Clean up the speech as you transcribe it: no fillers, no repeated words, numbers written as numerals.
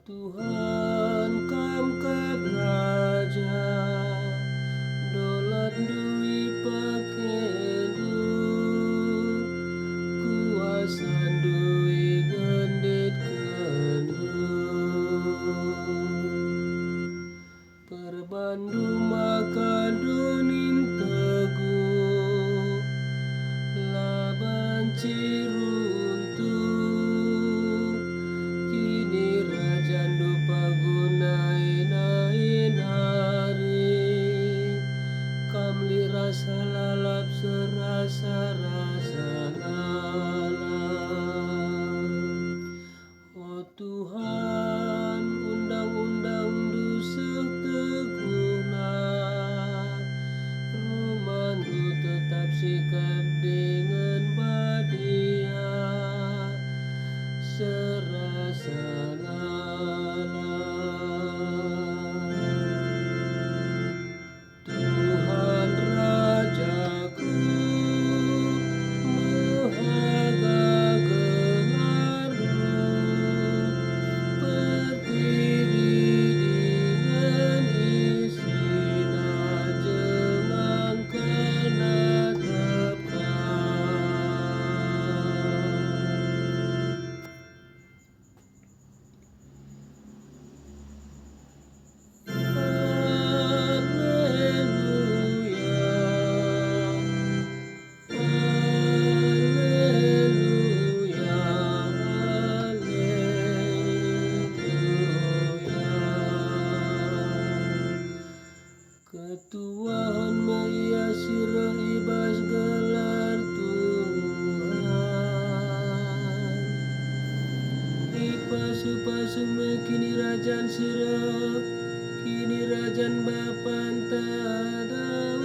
Tuhan Kam Raja dolan duwi pakedu kuasan duwi gendit kenu perbandu makadonin teguh laban ciruntuh kini rajandu pagunai hari kamli rasa lalap serasa rasa lalap. Oh Tuhan undang-undang dusuk teguna rumandu tetap sikap dengan badia serasa lalap. Tuhan Rajaku maha gelarmu berdiri dengan isi jenang kena Ketuaan meia sirah ibas gelar Tuhan ipasu-pasu mekini rajan sirah kini rajan bapan tadawa